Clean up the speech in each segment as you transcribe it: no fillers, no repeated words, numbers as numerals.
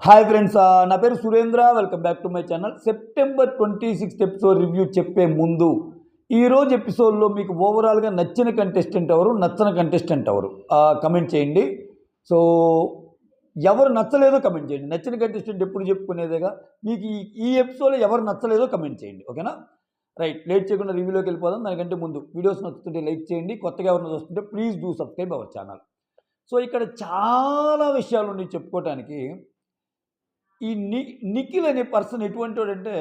Hi friends, నా పేరు Surendra. Welcome back to my channel. September 26th episode review చెప్పే ముందు ఈరోజు ఎపిసోడ్లో మీకు ఓవరాల్గా నచ్చిన కంటెస్టెంట్ ఎవరు, నచ్చని కంటెస్టెంట్ ఎవరు కమెంట్ చేయండి. సో ఎవరు నచ్చలేదో కమెంట్ చేయండి. నచ్చిన కంటెస్టెంట్ ఎప్పుడు చెప్పుకునేదేగా. మీకు ఈ ఎపిసోడ్లో ఎవరు నచ్చలేదో కమెంట్ చేయండి, ఓకేనా? రైట్, లేట్ చేయకుండా రివ్యూలోకి వెళ్ళిపోదాం. దానికంటే ముందు వీడియోస్ నచ్చుతుంటే లైక్ చేయండి. కొత్తగా ఎవరైనా చూస్తుంటే please do subscribe our channel. So ఇక్కడ చాలా విషయాలు ఉన్నాయి చెప్పుకోవటానికి. ఈ నిఖిల్ అనే పర్సన్ ఎటువంటి వాడంటే,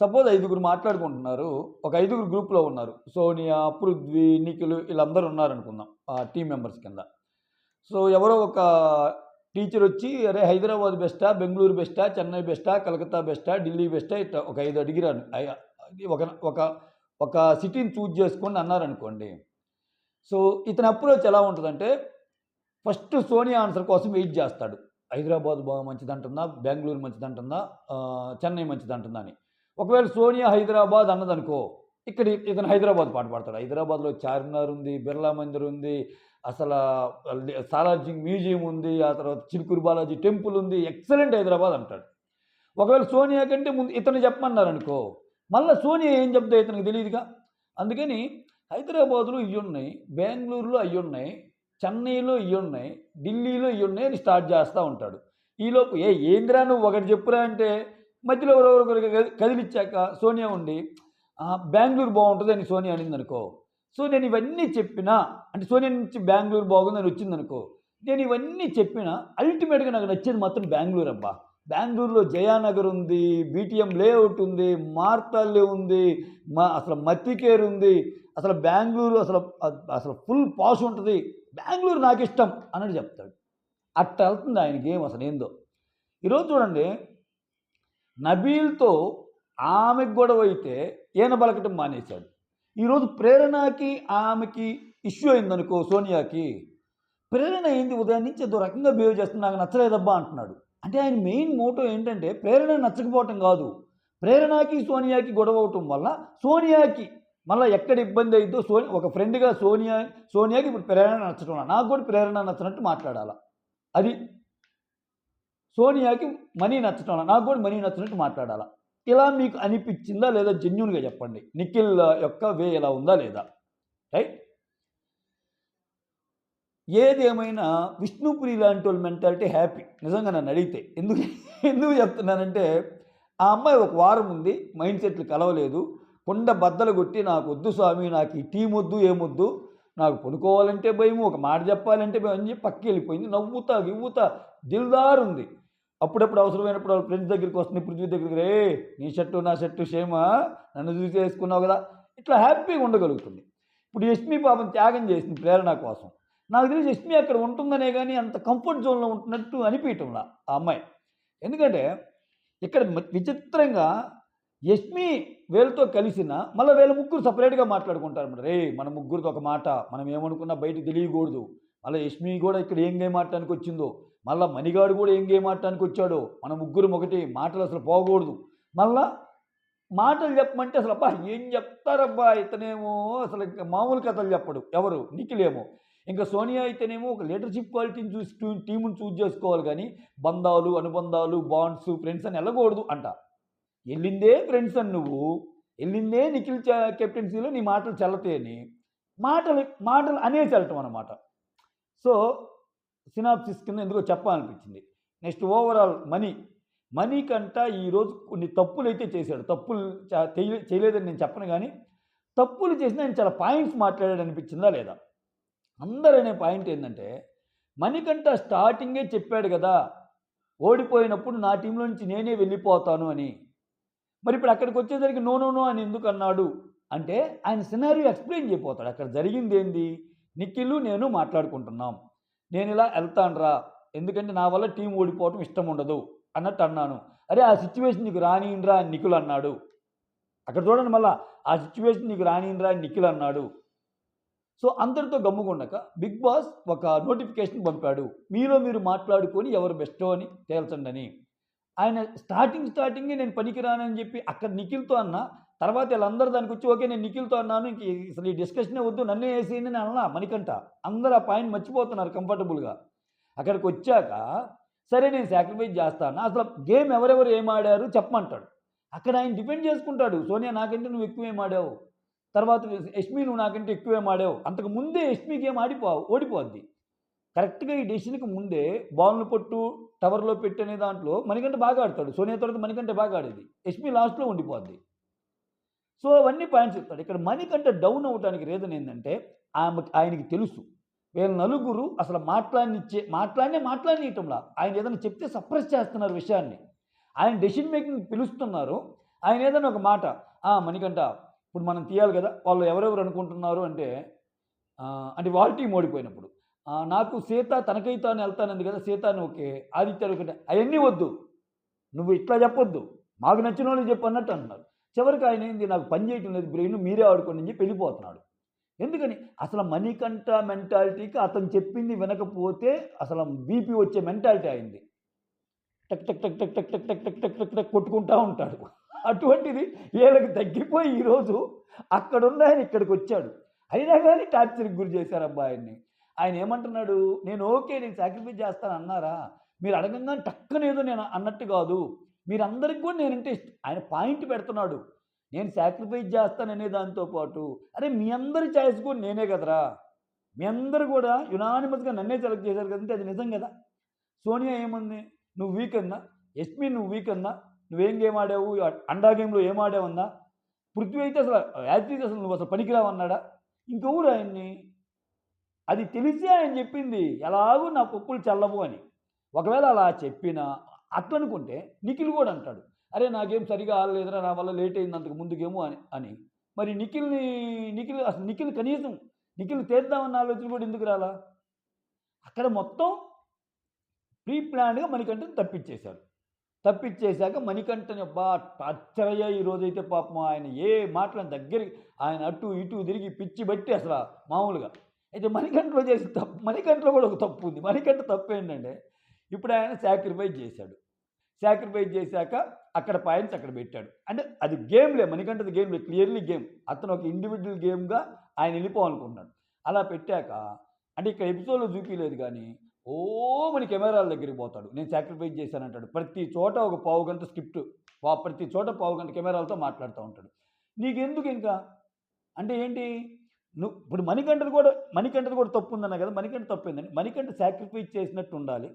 సపోజ్ 5గురు మాట్లాడుకుంటున్నారు, ఒక 5గురు గ్రూప్లో ఉన్నారు. సోనియా, పృథ్వీ, నిఖిల్ వీళ్ళందరూ ఉన్నారనుకుందాం టీం మెంబర్స్ కింద. సో ఎవరో ఒక టీచర్ వచ్చి, అరే హైదరాబాద్ బెస్టా, బెంగళూరు బెస్టా, చెన్నై బెస్టా, కలకత్తా బెస్టా, ఢిల్లీ బెస్టా, ఇట్లా ఒక 5 అడిగిరాను. ఒక ఒక ఒక సిటీని చూజ్ చేసుకొని అన్నారనుకోండి. సో ఇతని అప్రోచ్ ఎలా ఉంటుందంటే, ఫస్ట్ సోనియా ఆన్సర్ కోసం వెయిట్ చేస్తాడు. హైదరాబాద్ బాగా మంచిదంటుందా, బెంగళూరు మంచిదంటుందా, చెన్నై మంచిదంటుందా అని. ఒకవేళ సోనియా హైదరాబాద్ అన్నదనుకో, ఇక్కడ ఇతను హైదరాబాద్ పాట పాడతాడు. హైదరాబాద్లో చార్మినార్ ఉంది, బిర్లా మందిర్ ఉంది, అసలు సాలార్జింగ్ మ్యూజియం ఉంది, ఆ తర్వాత చిలుకూరు బాలాజీ టెంపుల్ ఉంది, ఎక్సలెంట్ హైదరాబాద్ అంటాడు. ఒకవేళ సోనియా కంటే ముందు ఇతను చెప్పమన్నారనుకో, మళ్ళీ సోనియా ఏం చెప్తా ఇతనికి తెలియదుగా. అందుకని హైదరాబాద్లో ఇవి ఉన్నాయి, బెంగళూరులో అవి ఉన్నాయి, చెన్నైలో ఇవి ఉన్నాయి, ఢిల్లీలో ఇవి ఉన్నాయి అని స్టార్ట్ చేస్తూ ఉంటాడు. ఈలోపు ఏంద్రా నువ్వు ఒకటి చెప్పురా అంటే, మధ్యలో ఎవరెవరు కదిలిచ్చాక సోనియా ఉండి బెంగళూరు బాగుంటుంది అని సోనియా అనింది అనుకో. సో నేను ఇవన్నీ చెప్పినా అంటే సోనియా నుంచి బెంగళూరు బాగుందని వచ్చిందనుకో, నేను ఇవన్నీ చెప్పినా అల్టిమేట్గా నాకు నచ్చేది మాత్రం బెంగళూరు అబ్బా. బెంగళూరులో జయానగర్ ఉంది, బీటీఎం లేఅవుట్ ఉంది, మార్తాల్లే ఉంది, అసలు మత్తికేర్ ఉంది, అసలు బెంగళూరు అసలు అసలు ఫుల్ పాష్ ఉంటుంది, బెంగళూరు నాకు ఇష్టం అన్నట్టు చెప్తాడు. అట్ట వెళ్తుంది ఆయన గేమ్ అసలు ఏందో. ఈరోజు చూడండి, నబీల్తో ఆమెకు గొడవ అయితే ఈయన బలకటం మానేశాడు. ఈరోజు ప్రేరణకి ఆమెకి ఇష్యూ అయిందనుకో, సోనియాకి, ప్రేరణ ఏంది ఉదయం నుంచి ఏదో రకంగా బిహేవ్ చేస్తుంది, నాకు నచ్చలేదబ్బా అంటున్నాడు. అంటే ఆయన మెయిన్ మోటో ఏంటంటే ప్రేరణ నచ్చకపోవటం కాదు, ప్రేరణకి సోనియాకి గొడవ అవటం వల్ల సోనియాకి మళ్ళీ ఎక్కడ ఇబ్బంది అయిద్దో ఒక ఫ్రెండ్గా సోనియాకి ఇప్పుడు ప్రేరణ నచ్చడం, నాకు కూడా ప్రేరణ నచ్చినట్టు మాట్లాడాలా. అది సోనియాకి మనీ నచ్చడం, నాకు కూడా మనీ నచ్చినట్టు మాట్లాడాలా. ఇలా మీకు అనిపించిందా లేదా జెన్యూన్గా చెప్పండి. నిఖిల్ యొక్క వే ఎలా ఉందా లేదా, రైట్? ఏదేమైనా విష్ణుపురి లాంటి వాళ్ళ మెంటాలిటీ హ్యాపీ నిజంగా నన్ను అడిగితే. ఎందుకు చెప్తున్నానంటే, ఆ అమ్మాయి ఒక వారం ఉంది, మైండ్ సెట్లు కలవలేదు, కొండ బద్దలు కొట్టి నాకు వద్దు స్వామి, నాకు ఈ టీం వద్దు, ఏమొద్దు, నాకు పడుకోవాలంటే భయము, ఒక మాట చెప్పాలంటే భయం అని చెప్పి పక్కకి వెళ్ళిపోయింది. నవ్వుతా గివ్వుతా దిల్దార్ ఉంది. అప్పుడప్పుడు అవసరమైనప్పుడు వాళ్ళ ఫ్రెండ్స్ దగ్గరికి వస్తుంది, పృథ్వీ దగ్గరికి, రే నీ షర్టు నా షర్టు షేమా, నన్ను చూసి వేసుకున్నావు కదా, ఇట్లా హ్యాపీగా ఉండగలుగుతుంది. ఇప్పుడు యష్మి పాపం త్యాగం చేసింది ప్రేరణ కోసం. నాకు తెలిసి యష్మి అక్కడ ఉంటుందనే కానీ అంత కంఫర్ట్ జోన్లో ఉంటున్నట్టు అనిపించటంలా ఆ అమ్మాయి. ఎందుకంటే ఇక్కడ విచిత్రంగా యష్మి వీళ్ళతో కలిసిన మళ్ళీ వీళ్ళ ముగ్గురు సపరేట్గా మాట్లాడుకుంటారు అన్నమాట. రే మన ముగ్గురితో ఒక మాట, మనం ఏమనుకున్నా బయటకు తెలియకూడదు. మళ్ళీ యష్మి కూడా ఇక్కడ ఏం గేమ్ ఆడటానికి వచ్చిందో, మళ్ళీ మణిగాడు కూడా ఏం గేమ్ ఆడటానికి వచ్చాడో, మన ముగ్గురు ఒకటి, మాటలు అసలు పోకూడదు. మళ్ళా మాటలు చెప్పమంటే అసలు అబ్బా ఏం చెప్తారబ్బా, ఇతనేమో అసలు ఇంకా మామూలు కథలు చెప్పడు. ఎవరు? నిఖిలేమో. ఇంకా సోనియా అయితేనేమో ఒక లీడర్షిప్ క్వాలిటీని చూసి టీముని చూజ్ చేసుకోవాలి, కానీ బంధాలు, అనుబంధాలు, బాండ్స్, ఫ్రెండ్స్ అని వెళ్ళకూడదు అంట. వెళ్ళిందే ఫ్రెండ్స్ అని నువ్వు, వెళ్ళిందే నిఖిల్ కెప్టెన్సీలో నీ మాటలు చల్లతే అని మాటలు అనేసి వెళ్ళటం అన్నమాట. సో సినాప్సిస్ కింద ఎందుకో చెప్పాలనిపించింది. నెక్స్ట్ ఓవరాల్ మనీ కంట ఈరోజు కొన్ని తప్పులు అయితే చేశాడు. తప్పులు చేయలేదని నేను చెప్పను, కానీ తప్పులు చేసిన ఆయన చాలా పాయింట్స్ మాట్లాడాడు అనిపించిందా లేదా. అందరూ అనే పాయింట్ ఏంటంటే, మణికంఠ స్టార్టింగే చెప్పాడు కదా ఓడిపోయినప్పుడు నా టీంలో నుంచి నేనే వెళ్ళిపోతాను అని. మరి ఇప్పుడు అక్కడికి వచ్చేసరికి నో నో నో అని ఎందుకు అన్నాడు అంటే, ఆయన సినారియో ఎక్స్ప్లెయిన్ చేయబోతాడు. అక్కడ జరిగింది ఏంది, నిఖిల్ నేను మాట్లాడుకుంటున్నాం, నేను ఇలా వెళ్తానురా, ఎందుకంటే నా వల్ల టీం ఓడిపోవటం ఇష్టం ఉండదు అన్నట్టు అన్నాను. అరే ఆ సిచ్యువేషన్ నీకు రానిరా అని నిఖిల్ అన్నాడు. అక్కడ చూడండి, మళ్ళీ ఆ సిచ్యువేషన్ నీకు రానిరా అని నిఖిల్ అన్నాడు. సో అందరితో గమ్ముకుండక బిగ్ బాస్ ఒక నోటిఫికేషన్ పంపాడు, మీరు మాట్లాడుకొని ఎవరు బెస్టో అని తేల్చండి అని. ఆయన స్టార్టింగే నేను పనికిరానని చెప్పి అక్కడ నిఖిల్తో అన్న, తర్వాత వీళ్ళందరూ దానికి వచ్చి ఓకే నేను నిఖిల్తో అన్నాను, ఇంక అసలు ఈ డిస్కషనే వద్దు, నన్నే వేసేయండి అని అన్నా మణికంఠ. అందరూ ఆ పాయింట్ మర్చిపోతున్నారు కంఫర్టబుల్గా. అక్కడికి వచ్చాక సరే నేను సాక్రిఫైస్ చేస్తాను, అసలు గేమ్ ఎవరెవరు ఏం ఆడారు చెప్పమంటాడు. అక్కడ ఆయన డిపెండ్ చేసుకుంటాడు. సోనియా నాకంటే నువ్వు ఎక్కువ ఏం ఆడావు, తర్వాత యష్మి నువ్వు నాకంటే ఎక్కువ ఏం ఆడావు. అంతకు ముందే యష్మి గేమ్ ఓడిపోద్ది. కరెక్ట్‌గా ఈ డెసిషన్‌కి ముందే బాల్‌ని పట్టు టవర్‌లో పెట్టనే దాంట్లో మణికంఠ బాగా ఆడతాడు. సోనియా తర్వాత మణికంఠ బాగా ఆడేది. యష్మి లాస్ట్‌లో ఉండిపోద్ది. సో, అవన్నీ పాయింట్స్ చెప్తాడు. ఇక్కడ మణికంఠ డౌన్ అవ్వడానికి రీజన్ ఏందంటే, ఆయనకి తెలుసు. వీళ్ళ నలుగురు అసలు మాట్లాడనీయటంలా. ఆయన ఏదైనా చెప్తే సప్రెస్ చేస్తున్నారు విషయాన్ని. ఆయన డెసిషన్ మేకింగ్ పిలుస్తున్నారు. ఆయన ఏదైనా ఒక మాట, మణికంఠ ఇప్పుడు మనం తీయాలి గదా! వాళ్ళు ఎవరెవరు అనుకుంటున్నారు అంటే, అంటే వాళ్ళ టీమ్ ఓడిపోయినప్పుడు. నాకు సీత తనకై తాను ఎళ్తానంది గదా! సీత ఓకే. ఆదిత్య ఒకటే అయన్నీ వద్దు. నువ్వు ఇట్లా చెప్పొద్దు. మాకు నచ్చినోళ్ళకి చెప్పు అన్నట్టు అంటున్నారు. చివరికి ఆయన ఏంది నాకు పని చేయటం లేదు బ్రెయిన్ మీరే ఆడుకోండి అని చెప్పి వెళ్ళిపోతున్నాడు. ఎందుకని? అసలు మణికంఠ మెంటాలిటీకి అతను చెప్పింది వినకపోతే అసలు బీపీ వచ్చే మెంటాలిటీ అయింది. టక్ టక్ టక్ టక్ టక్ టక్ టక్ టక్ టక్ టక్ టక్ కొట్టుకుంటా ఉంటాడు. అటువంటిది వీళ్ళకి తగ్గిపోయి ఈరోజు అక్కడున్న ఆయన ఇక్కడికొచ్చాడు. అయినా గాని టార్చర్‌కి గురి చేశారబ్బా ఆయన్ని. ఆయన ఏమంటున్నాడు? నేను ఓకే. నేను సాక్రిఫైస్ చేస్తాను అన్నారా? మీరు అడగంగానే టక్కన ఏదో నేను అన్నట్టు కాదు. మీరందరికి కూడా నేనంటే ఆయన పాయింట్ పెడుతున్నాడు. నేను సాక్రిఫైస్ చేస్తాననే దాంతో పాటు, అరే మీ అందరి చాయిస్ కూడా నేనే కదరా! మీ అందరూ కూడా యునానిమస్‌గా నన్నే సెలెక్ట్ చేశారు కదంటే అది నిజం కదా! సోనియా ఏమంది? నువ్వు వీక్ అందా? యస్మి నువ్వు వీక్ అందా? నువ్వేం గేమ్ ఆడావు? అండా గేమ్‌లో ఏం ఆడావందా? పృథ్వీ అయితే అసలు యాజ్ ఇట్ ఈజ్ అసలు నువ్వు అసలు పనికిరావన్నాడా? ఇంకెవరు ఆయన్ని? అది తెలిసే ఆయన చెప్పింది. ఎలాగూ నా పప్పులు చల్లవు అని. ఒకవేళ అలా చెప్పినా అట్లనుకుంటే నిఖిల్ కూడా అంటాడు. అరే! నా గేమ్ సరిగ్గా ఆడలేదురా నా వల్ల లేట్ అయింది అంతకు ముందు గేము అని. మరి నిఖిల్ కనీసం నిఖిల్ తీద్దామన్న ఆలోచన కూడా ఎందుకు రాలా? అక్కడ మొత్తం ప్రీ ప్లాన్డ్‌గా మణికంఠని తప్పిచ్చేశారు. తప్పిచ్చేశాక మణికంఠని అబ్బా! టార్చర్ అయ్యా ఈరోజైతే పాపం ఆయన ఏ మాటలని దగ్గరికి ఆయన అటు ఇటు తిరిగి పిచ్చి బట్టి అసల మామూలుగా. అయితే మణికంఠలో చేసిన తప్పు మణికంఠలో కూడా ఒక తప్పు ఉంది. మణికంఠ తప్పేంటంటే ఇప్పుడు ఆయన సాక్రిఫైస్ చేశాడు. సాక్రిఫైస్ చేశాక అక్కడ పాయింట్స్ అక్కడ పెట్టాడు. అంటే అది గేమ్‌లే మణికంఠది గేమ్‌లే క్లియర్‌లీ గేమ్. అతను ఒక ఇండివిడ్యువల్ గేమ్‌గా ఆయన వెళ్ళిపోవాలనుకుంటున్నాడు. అలా పెట్టాక అంటే ఇక్కడ ఎపిసోడ్‌లో చూపియలేదు గానీ మన కెమెరాల దగ్గరికి పోతాడు. నేను సాక్రిఫైస్ చేశానంటాడు. ప్రతి చోట ఒక పావుగంట స్క్రిప్ట్. ప్రతి చోట పావుగంట కెమెరాలతో మాట్లాడుతా ఉంటాడు. నీకెందుకింకా? అంటే ఏంటి? ఇప్పుడు మణికంఠది కూడా తప్పుందన్నా కదా! మణికంఠ తప్పేందండి. మణికంఠ సాక్రిఫైస్ చేసినట్టు ఉండాలి.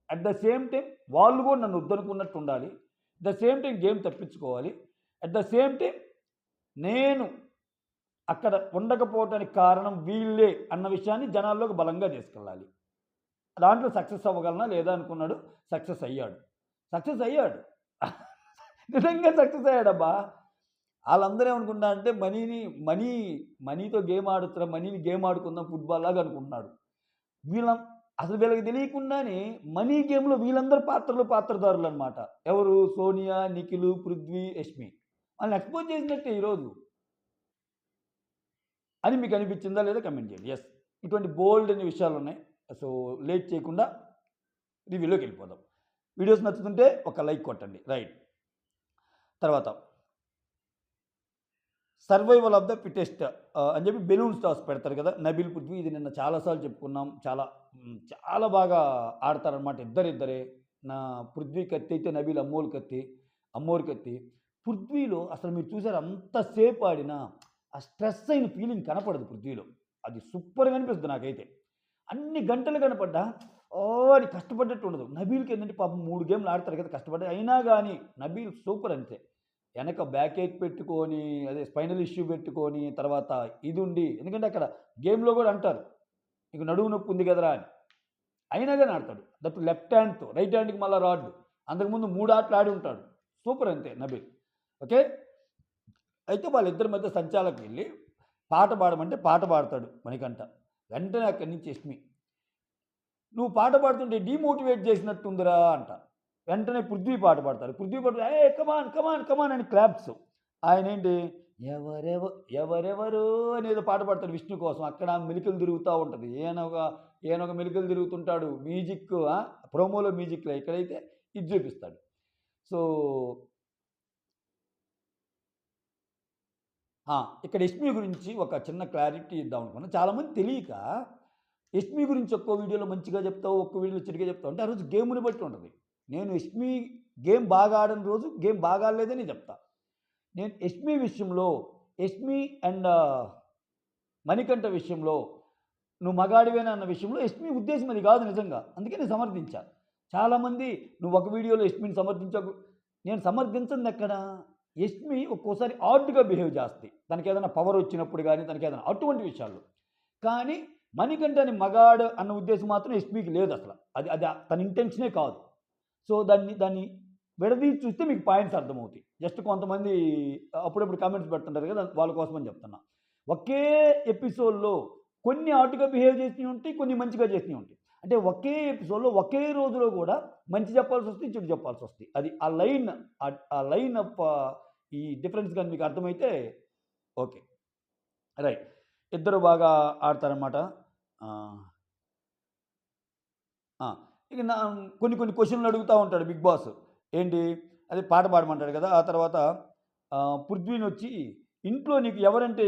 అట్ ద సేమ్ టైమ్ వాళ్ళు కూడా నన్ను వద్దనుకున్నట్టు ఉండాలి. At the same time game తప్పించుకోవాలి. అట్ ద సేమ్ టైమ్ నేను అక్కడ ఉండకపోవటానికి కారణం వీళ్ళే అన్న విషయాన్ని జనాల్లోకి బలంగా తీసుకెళ్ళాలి. దాంట్లో సక్సెస్ అవ్వగలనా లేదా అనుకున్నాడు. సక్సెస్ అయ్యాడు. సక్సెస్ అయ్యాడు. నిజంగా సక్సెస్ అయ్యాడబ్బా! ఆళ్ళందరూ ఏమనుకుంటారంటే మనీతో గేమ్ ఆడుతున్నా మనీని గేమ్ ఆడుకుందాం ఫుట్‌బాల్ లాగా అనుకుంటున్నాడు. వీళ్ళ అసలు వీళ్ళకి తెలియకుండానే మనీ గేమ్‌లో వీళ్ళందరూ పాత్రదారులనమాట. ఎవరు? సోనియా, నిఖిలు, పృథ్వీ, యష్మి. వాళ్ళని ఎక్స్‌పోజ్ చేసినట్టే ఈరోజు. అని మీకు అనిపించిందా లేదా కమెంట్ చేయండి. యెస్. ఇటువంటి బోల్డ్ అనే విషయాలున్నాయి. సో, లేట్ చేయకుండా రివ్యూలోకి వెళ్ళిపోదాం. వీడియోస్ నచ్చుతుంటే ఒక లైక్ కొట్టండి. రైట్. తర్వాత సర్వైవల్ ఆఫ్ ద ఫిటెస్ట్ అని చెప్పి బెలూన్స్ టాస్ పెడతారు కదా! నబీల్, పృథ్వీ ఇది నిన్న చాలా సార్లు చెప్పుకున్నాం. చాలా బాగా ఆడతారనమాట ఇద్దరే. పృథ్వీ కత్తి అయితే నబీల్ అమ్మోరు కత్తి. పృథ్వీలో అసలు మీరు చూసారా అంత సేపు ఆడినా ఆ స్ట్రెస్ అయిన ఫీలింగ్ కనపడదు పృథ్వీలో. అది సూపర్‌గా అనిపిస్తుంది నాకైతే. అన్ని గంటలు కనపడ్డా అని కష్టపడ్డట్టు ఉండదు. నబీల్‌కి ఏంటంటే పాపం 3 గేమ్‌లు ఆడతారు కదా! కష్టపడి అయినా గాని నబీల్ సూపర్ అంతే. వెనక బ్యాక్ ఏక్ పెట్టుకొని, అదే స్పైనల్ ఇష్యూ పెట్టుకొని, తర్వాత ఇదుండి ఎందుకంటే అక్కడ గేమ్‌లో గూడా అంటారు. "నీకు నడుము నొప్పి ఉంది కదరా" అని. అయినా గాని ఆడతాడు. దట్ లెఫ్ట్ హ్యాండ్‌తో. రైట్ హ్యాండ్‌కి మళ్ళా రాడ్. అంతకుముందు 3 ఆటలు ఆడి ఉంటాడు. సూపర్ అంతే నబీల్. ఓకే. అయితే వాళ్ళిద్దరి మధ్య సంచాలకులు వెళ్లి పాట పాడమంటే పాట పాడతాడు మణికంఠ. వెంటనే అక్కడి నుంచి యష్మి, "నువ్వు పాట పాడుతుంటే డీమోటివేట్ చేసినట్టుందిరా" అంట. వెంటనే పృథ్వీ పాట పాడతాడు. పృథ్వీ పాట కమాన్ అని క్లాప్స్. ఆయనేంటి ఎవరెవరో అనేదో పాట పాడతాడు విష్ణు కోసం. అక్కడ మెలికలు తిరుగుతా ఉంటది. ఈయనొక మెలికలు తిరుగుతుంటాడు. మ్యూజిక్ ప్రోమోలో మ్యూజిక్‌లో ఇక్కడైతే ఇది చూపిస్తాడు. సో, ఇక్కడ యష్మి గురించి ఒక చిన్న క్లారిటీ ఇద్దాం అనుకున్నా. చాలామంది తెలియక యష్మి గురించి ఒక్కో వీడియోలో మంచిగా చెప్తావు, ఒక్క వీడియోలో చెడుగా చెప్తావు అంటే ఆ రోజు గేమ్ని బట్టి ఉంటుంది. నేను యష్మి గేమ్ బాగా ఆడని రోజు గేమ్ బాగా ఆడలేదని చెప్తా. నేను యష్మి విషయంలో, యష్మి అండ్ మణికంఠ విషయంలో నువ్వు మగాడివేనా అన్న విషయంలో యష్మి ఉద్దేశం అది కాదు నిజంగా. అందుకే నేను సమర్థించా. చాలామంది నువ్వు ఒక వీడియోలో యష్మిని సమర్థించకు. నేను సమర్థించింది ఎక్కడ? యష్మి ఒక్కోసారి ఆడ్‌గా బిహేవ్ చేస్తది. తనకేదైనా పవర్ వచ్చినప్పుడు గానీ, తనకేదైనా అటువంటి విషయాల్లో. కానీ మణికంఠని మగాడు అన్న ఉద్దేశం మాత్రం యష్మికి లేదసల. అది అది తన ఇంటెన్షనే కాదు. సో, దాన్ని విడదీసి చూస్తే మీకు పాయింట్స్ అర్థమవుతాయి. జస్ట్ కొంతమంది అప్పుడప్పుడు కామెంట్స్ పెడుతుంటారు కదా! వాళ్ళ కోసమని చెప్తున్నా. ఒకే ఎపిసోడ్‌లో కొన్ని హార్ట్‌గా బిహేవ్ చేసినవి ఉంటాయి, కొన్ని మంచిగా చేసినవి ఉంటాయి. అంటే ఒకే ఎపిసోడ్‌లో, ఒకే రోజులో కూడా మంచి చెప్పాల్సొస్తది, చెడు చెప్పాల్సొస్తది. అది ఆ లైన్ ఆఫ్ ఈ డిఫరెన్స్ గాని మీకు అర్థమైతే ఓకే. రైట్. ఇద్దరు బాగా ఆడతారనమాట. ఆహ్, ఆ! ఇక కొన్ని క్వెషన్‌లు అడుగుతా ఉంటాడు బిగ్ బాస్. ఏంటి? అదే పాట పాడమంటాడు కదా! ఆ తర్వాత పృథ్వీనొచ్చి ఇంట్లో నీకు ఎవరంటే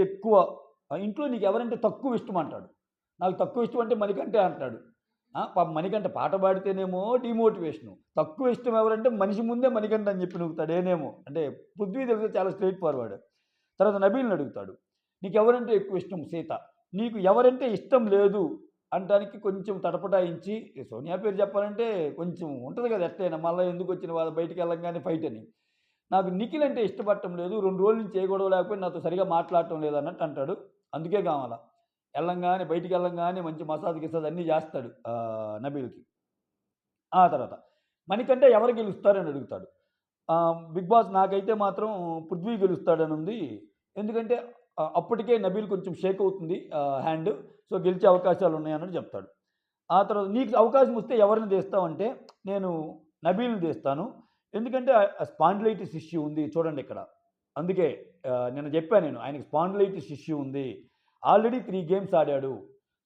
తక్కువ ఇష్టం అంటాడు. నాకు తక్కువ ఇష్టం అంటే మణికంఠే అంటాడు. పాపం మణికంఠ పాట పాడితేనేమో డీమోటివేషను. తక్కువ ఇష్టం ఎవరంటే మనిషి ముందే మణికంఠ అని చెప్పి నూకుతాడు. ఏనేమో అంటే పృథ్వీ తెలుసా చాలా స్ట్రెయిట్ ఫార్వర్డ్. తర్వాత నబీల్‌ని అడుగుతాడు. నీకెవరంటే ఎక్కువ ఇష్టం? సీత. నీకు ఎవరంటే ఇష్టం లేదు అనటానికి కొంచెం తటపటాయించి సోనియా పేరు చెప్పాలంటే కొంచెం ఉంటది కదా! ఎట్టైనా మళ్ళా ఎందుకొచ్చిన బాధ బయటికెళ్ళంగానే ఫైట్ అని. నాకు నిఖిల్ అంటే ఇష్టపడటం లేదు. 2 రోజుల నుంచి ఏ గొడవ లేకపోయినా నాతో సరిగ్గా మాట్లాడటం లేదన్నట్టు అంటాడు. అందుకే కావాల. బయటికెళ్ళంగానే మంచి మసాజ్, గిసాజ్ అన్నీ చేస్తాడు నబీల్‌కి. ఆ తర్వాత మణికంఠ ఎవరు గెలుస్తారని అడుగుతాడు. బిగ్ బాస్ నాకైతే మాత్రం పృథ్వీ గెలుస్తాడనుంది. ఎందుకంటే అప్పటికే నబీల్ కొంచెం షేక్ అవుతుంది హ్యాండ్. సో, గెలిచే అవకాశాలున్నాయన్నట్టు చెప్తాడు. ఆ తర్వాత నీకు అవకాశం వస్తే ఎవరిని తీస్తావంటే, నేను నబీల్‌ని తీస్తాను. ఎందుకంటే స్పాండిలైటిస్ ఇష్యూ ఉంది చూడండిక్కడ. అందుకే నిన్న చెప్పా నేను. ఆయనకి స్పాండిలైటిస్ ఇష్యూ ఉంది. ఆల్రెడీ 3 గేమ్స్ ఆడాడు.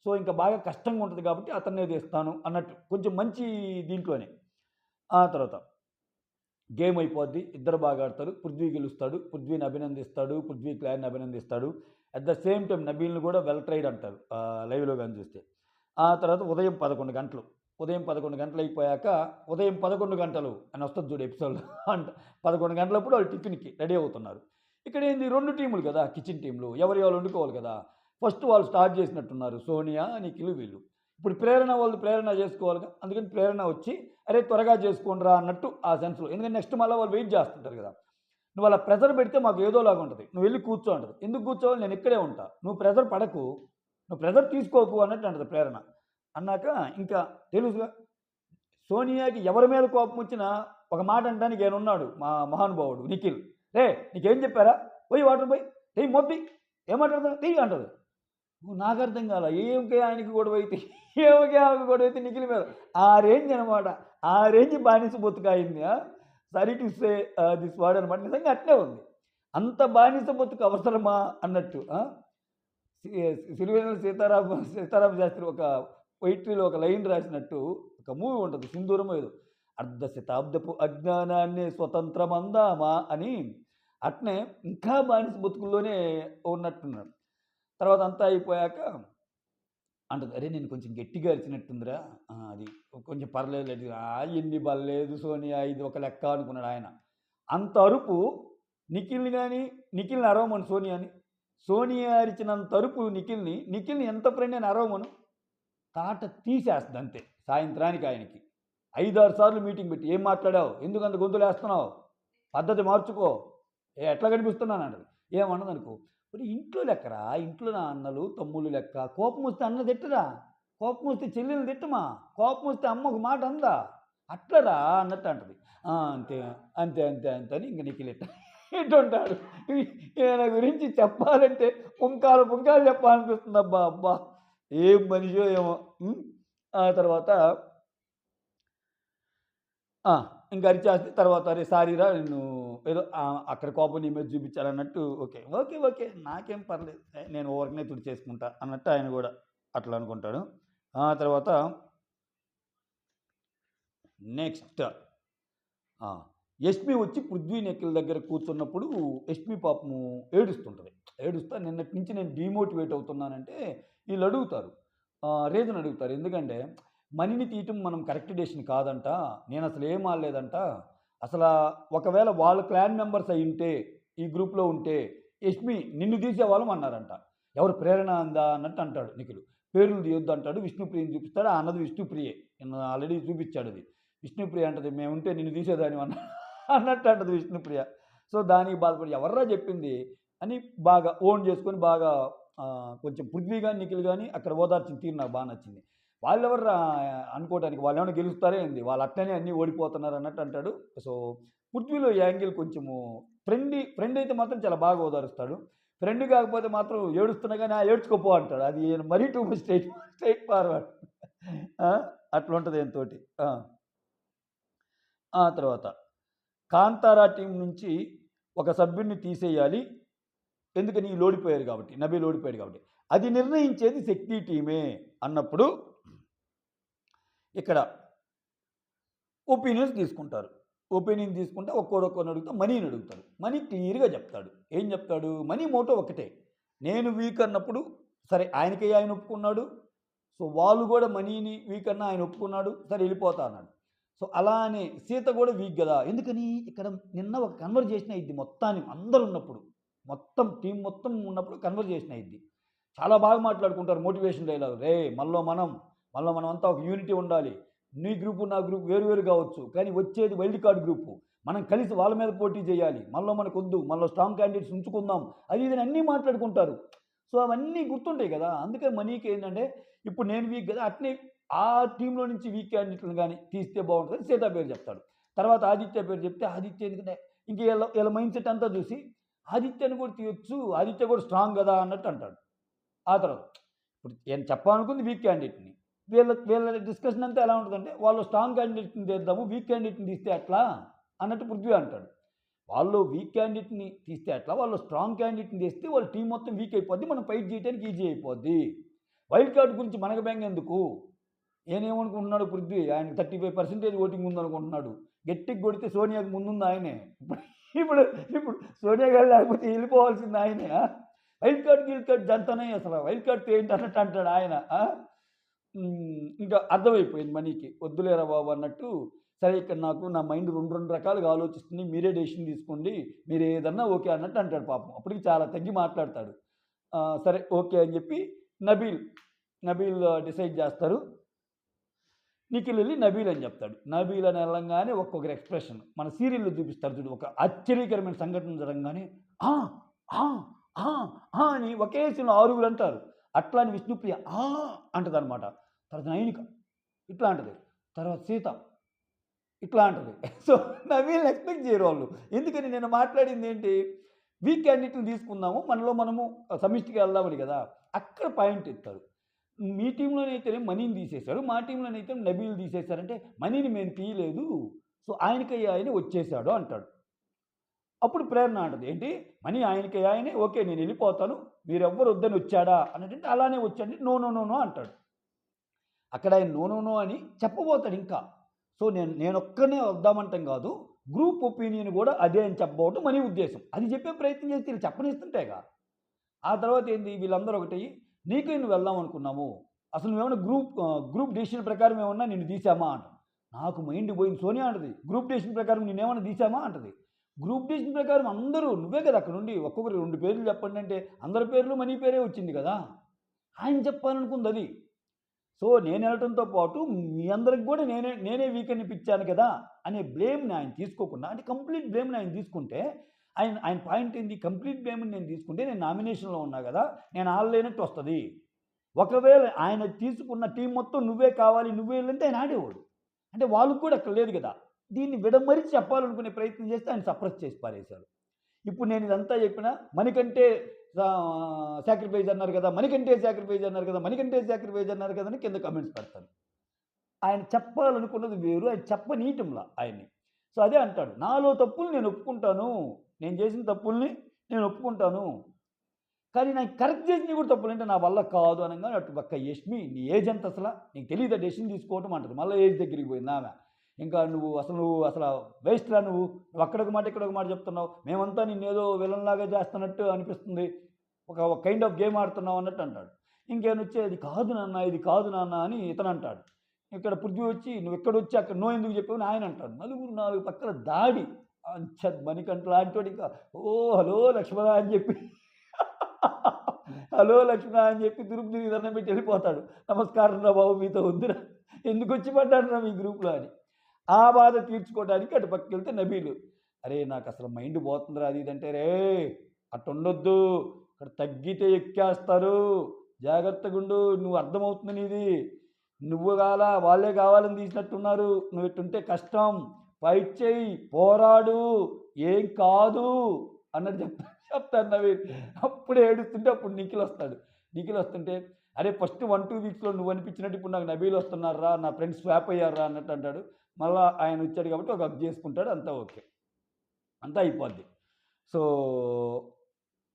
సో, ఇంక బాగా కష్టంగా ఉంటది కాబట్టి అతన్నే తీస్తాను అన్నట్టు. కొంచెం మంచి దీంట్లోనే. ఆ తర్వాత గేమ్ అయిపోద్ది. ఇద్దరు బాగా ఆడతారు. పృథ్వీ గెలుస్తాడు. పృథ్వీని అభినందిస్తాడు. పృథ్వీ క్లాన్‌ని అభినందిస్తాడు. అట్ ద సేమ్ టైమ్ నబీల్‌ని కూడా వెల్ ట్రైడ్ అంటారు. లైవ్‌లో గాని చూస్తే. ఆ తర్వాత ఉదయం 11 గంటలు. ఉదయం 11 గంటలు అయిపోయాక ఉదయం 11 గంటలు అని వస్తది చూడు ఎపిసోడ్‌లో అంట 11 గంటలప్పుడు వాళ్ళు టిఫిన్‌కి రెడీ అవుతున్నారు. ఇక్కడేంది 2 టీములు కదా! కిచెన్ టీమ్‌లు. ఎవరియి వాళ్ళు వండుకోవాలి కదా! ఫస్ట్ వాళ్ళు స్టార్ట్ చేసినట్టున్నారు. సోనియా, నిఖిల్ వీళ్ళు. ఇప్పుడు ప్రేరణ చేసుకోవాలిగా. అందుకని ప్రేరణ వచ్చి అరే త్వరగా చేసుకోండిరా అన్నట్టు ఆ సెన్స్‌లో. ఎందుకంటే నెక్స్ట్ మళ్ళా వాళ్ళు వెయిట్ చేస్తుంటారు కదా! నువ్వు అలా ప్రెషర్ పెడితే మాకు ఏదోలాగా ఉంటది. నువ్వెళ్లి కూర్చో అంటది. ఎందుకు కూర్చోవాలి? నేను ఇక్కడే ఉంటా. నువ్వు ప్రెషర్ పడకు. నువ్వు ప్రెషర్ తీసుకోకు అన్నట్టు అంటది ప్రేరణ. అన్నాక ఇంకా తెలుసుగా సోనియాకి ఎవరి మీద కోపం వచ్చినా ఒక మాట అనడానికి ఈయనున్నాడు మా మహానుభావుడు నిఖిల్. "రేయ్! నీకేం చెప్పారా? పొయ్యి వాటర్ పొయ్యి. ఎయ్ మొద్ది. ఏం మాట్లాడుతున్నావు? తీయి" అంటది. నాకర్థం కాలా. ఏమికి ఆయనకి గొడవైతే ఏమికి ఆమెకి గొడవైతే నిఖిల్ మీద. ఆ రేంజ్ అనమాట. ఆ రేంజ్ బానిస బతుకయింది. Sorry to say this word అనమాట. నిజంగా అట్లే ఉంది. అంత బానిస బతుకు అవసరమా అన్నట్టు. సి సిరివెన్నెల సీతారామ శాస్త్రి ఒక పొయిట్రీలో ఒక లైన్ రాసినట్టు ఒక మూవీ ఉంటది. 'సింధూరమో' ఏదో. అర్ధ శతాబ్దపు అజ్ఞానాన్నే స్వతంత్రమందామా అని అట్నే ఇంకా బానిస బతుకుల్లోనే ఉన్నట్టున్నాడు. తర్వాత అంతా అయిపోయాక అంటది. "అరే! నేను కొంచెం గట్టిగా అరిచినట్టుందిరా. అది కొంచెం పర్లేదులే. ఎన్ని పర్లేదు సోనియా ఇది ఒక లెక్క" అనుకున్నాడు ఆయన. అంత అరుపు నిఖిల్‌ని అరవమను సోనియాని. సోనియా అరిచినంత అరుపు నిఖిల్‌ని ఎంత ఫ్రెండ్ అని అరవమను. తాట తీసేస్తది అంతే. సాయంత్రానికి ఆయనకి. 5, 6 సార్లు మీటింగ్ పెట్టి "ఏం మాట్లాడావు? ఎందుకంత గొంతులేస్తున్నావు? పద్ధతి మార్చుకో. ఎట్లా కనిపిస్తున్నానంటది." ఏమన్నదనుకో మరి ఇంట్లో లెక్కరా. ఇంట్లో నా అన్నలు, తమ్ముళ్ళు లెక్క. కోపమొస్తే అన్న తిట్టరా? కోపమొస్తే చెల్లెల్ని తిట్టమా? కోపమొస్తే అమ్మ ఒక మాట అందా? అట్లరా అన్నట్టు అంటది. అంతే. అంతే అని ఇంక నిఖిల్ ఇటుంటాడు. ఈయన గురించి చెప్పాలంటే పుంకాలు చెప్పాలనిపిస్తుందబ్బా! అబ్బా! ఏం మనిషో ఏమో! ఆ తర్వాత ఆ! ఇంక అరిచేస్తే తర్వాత "అరే! సారీరా నిన్ను ఏదో అక్కడ కోపం నీ మీద చూపించాలన్నట్టు ఓకే. నాకేం పర్లేదు. నేను ఊరకనే తుడిచేసుకుంటా" అన్నట్టు ఆయన గూడా అట్లా అనుకుంటాడు. ఆ తర్వాత నెక్స్ట్ ఆ! యష్మి వచ్చి పృథ్వీ, నిఖిల్ దగ్గర కూర్చున్నప్పుడు యష్మి పాపము ఏడుస్తుంటది. నిన్నటి నుంచి నేను డీమోటివేట్ అవుతున్నానంటే ఈళ్ళడుగుతారు. రీజన్ అడుగుతారు. ఎందుకంటే మనీని తీయటం మనం కరెక్ట్ డెసిషన్ కాదంట. నేనసలు ఏం ఆడలేదంట. అసలా ఒకవేళ వాళ్ళ క్లాన్ మెంబర్స్ అయ్యుంటే, ఈ గ్రూప్‌లో ఉంటే, యష్మి నిన్ను తీసేవాళ్ళం అన్నారంట. ఎవరు ప్రేరణ అందా అన్నట్టు అంటాడు నిఖిలు. పేర్లు తీయొద్దు అంటాడు. విష్ణుప్రియని చూపిస్తాడు. ఆ అన్నది విష్ణుప్రియే. నిన్న ఆల్రెడీ చూపిచ్చాడది. విష్ణుప్రియ అంటది మేముంటే నిన్ను తీసేదానివి అన్నట్టు అంటది విష్ణుప్రియ. సో, దానికి బాధపడి ఎవర్రా చెప్పింది అని బాగా ఓన్ చేసుకొని బాగా కొంచెం పృథ్వీ గాని, నిఖిల్ గాని అక్కడ ఓదార్చిన తీరు నాకు నచ్చింది. వాళ్ళెవర్రా అనుకోవటానికి వాళ్ళేమన్నా గెలుస్తారా ఏంది? వాళ్ళు అట్లనే అన్నీ ఓడిపోతున్నారు అన్నట్టు అంటాడు. సో, పృథ్వీలో ఈ యాంగిల్ కొంచెము ఫ్రెండ్ అయితే మాత్రం చాలా బాగా ఓదారుస్తాడు. ఫ్రెండ్ కాకపోతే మాత్రం ఏడుస్తున్నా గాని, ఏడ్చుకోపో అంటాడు. అది మరీ టూ మచ్ స్ట్రెయిట్ ఫార్వర్డ్. అట్లుంటది ఈయనతోటి. ఆ తర్వాత కాంతారా టీం నుంచి ఒక సభ్యుడిని తీసేయాలి. ఎందుకని వీళ్ళు ఓడిపోయారు కాబట్టి, నబీల్ ఓడిపోయాడు కాబట్టి. అది నిర్ణయించేది శక్తి టీమే అన్నప్పుడు ఇక్కడ ఒపీనియన్స్ తీసుకుంటారు. ఒపీనియన్ తీసుకుంటే ఒక్కొక్కరిని అడుగుతా మనీని అడుగుతాడు. మనీ క్లియర్‌గా చెప్తాడు. ఏం చెప్తాడు? మనీ మోటో ఒకటే. నేను వీక్ అన్నప్పుడు సరే ఆయనకి ఆయన ఒప్పుకున్నాడు. సో, వాళ్ళు కూడా మనీని వీక్ అన్న ఆయన ఒప్పుకున్నాడు. సరే వెళ్ళిపోతా అన్నాడు. సో, అలా అని సీత కూడా వీక్ కదా! ఎందుకని ఇక్కడ నిన్న ఒక కన్వర్జేషన్ అయ్యిద్ది మొత్తానికి అందరూ ఉన్నప్పుడు. మొత్తం టీం మొత్తం ఉన్నప్పుడు కన్వర్జేషన్ అయ్యిద్ది. చాలా బాగా మాట్లాడుకుంటారు మోటివేషన్ డైలాగ్. రేయ్! మనలో మనమంతా ఒక యూనిటీ ఉండాలి. నీ గ్రూపు, నా గ్రూప్ వేరు వేరు కావచ్చు. కానీ వచ్చేది వైల్డ్ కార్డ్ గ్రూపు. మనం కలిసి వాళ్ళ మీద పోటీ చేయాలి. మనకొద్దు. మనలో స్ట్రాంగ్ క్యాండిడేట్స్ ఉంచుకుందాం. అది ఇది అని అన్నీ మాట్లాడుకుంటారు. సో, అవన్నీ గుర్తుంటాయి కదా! అందుకే మనీకి ఏంటంటే ఇప్పుడు నేను వీక్ కదా! అట్నే ఆ టీంలో నుంచి వీక్ క్యాండిడేట్‌లను గాని తీస్తే బావుంటదని సీత పేరు చెప్తాడు. తర్వాత ఆదిత్య పేరు చెప్తే ఆదిత్య ఎందుకంటే ఇంక ఈళ్ళ మైండ్ సెట్ అంతా చూసి ఆదిత్యని కూడా తీయొచ్చు. ఆదిత్య కూడా స్ట్రాంగ్ కదా! అన్నట్టు అంటాడు. ఆ తర్వాత ఇప్పుడు ఈయన చెప్పాలనుకుంది వీక్ క్యాండిడేట్‌ని. వీళ్ళ డిస్కషన్ అంతా ఎలా ఉంటదంటే, వాళ్ళు స్ట్రాంగ్ క్యాండిడేట్‌ని తీద్దాము, వీక్ క్యాండిడేట్‌ని తీస్తే ఎట్లా? అన్నట్టు పృథ్వీ అంటాడు. వాళ్ళు వీక్ క్యాండిడేట్‌ని తీస్తే ఎట్లా? వాళ్ళు స్ట్రాంగ్ క్యాండిడేట్‌ని తీస్తే వాళ్ళ టీమ్ మొత్తం వీక్ అయిపోద్ది. మనం ఫైట్ చేయడానికి ఈజీ అయిపోద్ది. వైల్డ్ కార్డ్ గురించి మనకు బెంగ ఎందుకు? ఈయనేమనుకుంటున్నాడు పృథ్వీ, ఆయనకి 35% ఓటింగ్ ఉందనుకుంటున్నాడు. గట్టిగా కొడితే సోనియాకి ముందుంది ఆయనే. ఇప్పుడు ఇప్పుడు సోనియా గారు లేకపోతే వెళ్ళిపోవాల్సింది ఆయనే. వైల్డ్ కార్డ్, గిల్డ్ కార్డ్ జంతనే అసలు వైల్డ్ కార్డ్‌తో ఏంటి అన్నట్టు అంటాడు ఆయన. ఇంకా అర్థమైపోయింది మనీకి. వద్దులేరా బాబు అన్నట్టు, సరే ఇక్కడ నాకు నా మైండ్ 2 రకాలుగా ఆలోచిస్తుంది. మీరే డెసిషన్ తీసుకోండి. మీరేదన్నా ఓకే అన్నట్టు అంటాడు పాపం. అప్పటికి చాలా తగ్గి మాట్లాడతాడు. సరే ఓకే అని చెప్పి నబీల్ డిసైడ్ చేస్తారు. నిఖిల్ వెళ్ళి నబీల్ అని చెప్తాడు. నబీల్ అని వెళ్ళంగానే ఒక్కొక్కరి ఎక్స్‌ప్రెషన్ మన సీరియల్‌లో చూపిస్తారు చూడు. ఒక ఆశ్చర్యకరమైన సంఘటన జరగంగానే ఆ! ఆ! ఆ! ఆ! అని ఒకే సీన్‌లో 6 అంటారు. అట్లా అని విష్ణుప్రియ అంటదనమాట. తర్వాత నైనిక ఇట్లా అంటది. తర్వాత సీత ఇట్లా అంటది. సో, నవీల్‌ని ఎక్స్‌పెక్ట్ చేయరు వాళ్ళు. ఎందుకని నేను మాట్లాడిందేంటి? వీక్ క్యాండిడేట్‌ని తీసుకుందాము. మనలో మనము సమిష్టిగా వెళ్దామని కదా! అక్కడ పాయింట్ ఎత్తారు. మీ టీమ్‌లోనైతేనే మనీని తీసేశారు. మా టీమ్‌లోనైతే నబీల్ తీసేశారంటే మనీని మేము తీయలేదు. సో, ఆయనకయ్యే ఆయనే వచ్చేసాడు అంటాడు. అప్పుడు ప్రేరణ అంటది. ఏంటి? మనీ ఆయనకయ్యే ఆయనే ఓకే నేనెళ్ళిపోతాను. మీరెవ్వరు వద్దని వచ్చాడా? అనంటే అలానే వచ్చాడంటే నో, నో, నో, నో అంటాడు. అక్కడ ఆయన నో, నో, నో అని చెప్పబోతాడు ఇంకా. సో, నేనొక్కడినే వద్దామంటం కాదు. గ్రూప్ ఒపీనియన్ కూడా అదే అని చెప్పబోవటం మనీ ఉద్దేశం. అది చెప్పే ప్రయత్నం చేస్తే వీళ్ళు చెప్పనిస్తుంటేగా. ఆ తర్వాత ఏంది వీళ్ళందరూ ఒకటయ్యి నీకై నువ్వు వెళ్దాం అనుకున్నాము. అసలు నువ్వేమన్నా గ్రూప్ డెసిషన్ ప్రకారం ఏమన్నా నిన్ను తీసామా అంట. నాకు మైండ్ పోయింది. సోనియా అంటది. గ్రూప్ డెసిషన్ ప్రకారం నిన్నేమన్నా తీసామా అంటది. గ్రూప్ డెసిషన్ ప్రకారం అందరూ నువ్వే కదా అక్కడ నుండి ఒక్కొక్కరు 2 పేర్లు చెప్పండి అంటే అందరి పేర్లు మనీ పేరే వచ్చింది కదా! ఆయన చెప్పాలనుకుంది అది. సో, నేనెళ్ళటంతో పాటు మీ అందరికి కూడా నేనే వీక్ అనిపిచ్చాను కదా! అనే బ్లేమ్‌ని ఆయన తీసుకోకుండా అంటే కంప్లీట్ బ్లేమ్‌ని ఆయన తీసుకుంటే ఆయన పాయింట్ ఏంది? కంప్లీట్ బ్లేమ్‌ని నేను తీసుకుంటే నేను నామినేషన్‌లో ఉన్నా గదా! నేను ఆడలేనట్టు వస్తది. ఒకవేళ ఆయన తీసుకున్న టీమ్ మొత్తం నువ్వే కావాలి, నువ్వే ఎళ్ళంటే ఆయన ఆడేవాడు. అంటే వాళ్ళకి కూడా అక్కడ లేదు గదా! దీన్ని విడమరిచి చెప్పాలనుకునే ప్రయత్నం చేస్తే ఆయన సప్రెస్ చేసి పారేశారు. ఇప్పుడు నేను ఇదంతా చెప్పినా మణికంటే సాక్రిఫైస్ అన్నారు కదా! మణికంటే సాక్రిఫైస్ అన్నారు కదా! మణికంటే సాక్రిఫైస్ అన్నారు కదా! అని కింద కామెంట్స్ పెడతారు. ఆయన చెప్పాలనుకున్నది వేరు. ఆయన చెప్పనీయటంలా ఆయన్ని. సో, అదే అంటాడు. నాలో తప్పులు నేను ఒప్పుకుంటాను. నేను చేసిన తప్పుల్ని నేను ఒప్పుకుంటాను. కానీ నాకు కరెక్ట్ చేసినవి కూడా తప్పులంటే నా వల్ల కాదు అనంగానే అటు పక్క యష్మి నీ ఏజ్ ఎంత అసల? నీకు తెలీదా డెసిషన్ తీసుకోవటం అంటది. మళ్ళా ఏజ్ దగ్గరికి పోయింది ఆమె. ఇంకా నువ్వు అసల వేస్ట్‌రా నువ్వు. నువ్వు అక్కడొక మాట, ఇక్కడొక మాట చెప్తున్నావు. మేమంతా నిన్నేదో విలన్‌లాగా చేస్తున్నట్టు అనిపిస్తుంది. ఒక కైండ్ ఆఫ్ గేమ్ ఆడుతున్నావు అన్నట్టు అంటాడు. ఇంకేమైనా వచ్చి అది కాదు నాన్న, ఇది కాదు నాన్న అని ఇతను అంటాడు. ఇక్కడ పృథ్వీ వచ్చి నువ్వు ఎక్కడొచ్చి అక్కడ నో ఎందుకు చెప్పావు అని ఆయన అంటాడు. నలుగురు నాలుగు పక్కల దాడి. మణికంఠ లాంటి ఇంకా ఓ హలో లక్ష్మణ అని చెప్పి హలో లక్ష్మణ అని చెప్పి తిరుపతి దండం పెట్టి వెళ్ళిపోతాడు. నమస్కారం రా బాబు, మీతో వద్దురా, ఎందుకు వచ్చి పడ్డాడు రా మీ గ్రూప్లో అని. ఆ బాధ తీర్చుకోవడానికి అటు పక్కకి వెళ్తే నబీలు, అరే నాకు అసలు మైండ్ పోతుందిరా అది ఇదంటే, రే అట్టు ఉండొద్దు, అక్కడ తగ్గితే ఎక్కేస్తారు, జాగ్రత్తగా ఉండు, నువ్వు అర్థమవుతుంది నీది, నువ్వు వాళ్ళే కావాలని తీసినట్టున్నారు, నువ్వు ఇట్టుంటే కష్టం, ఫైట్ చేయి, పోరాడు, ఏం కాదు అన్నట్టు చెప్తాను నవీన్. అప్పుడే ఏడుస్తుంటే అప్పుడు నిఖిల్ వస్తాడు. నిఖిల్ వస్తుంటే అరే ఫస్ట్ 1-2 వీక్స్లో నువ్వు అనిపించినట్టు ఇప్పుడు నాకు నబీలు వస్తున్నారా, నా ఫ్రెండ్స్ స్వాప్ అయ్యారా అన్నట్టు అంటాడు. మళ్ళీ ఆయన వచ్చాడు కాబట్టి ఒక అప్ చేసుకుంటాడు, అంతా ఓకే, అంతా అయిపోద్ది. సో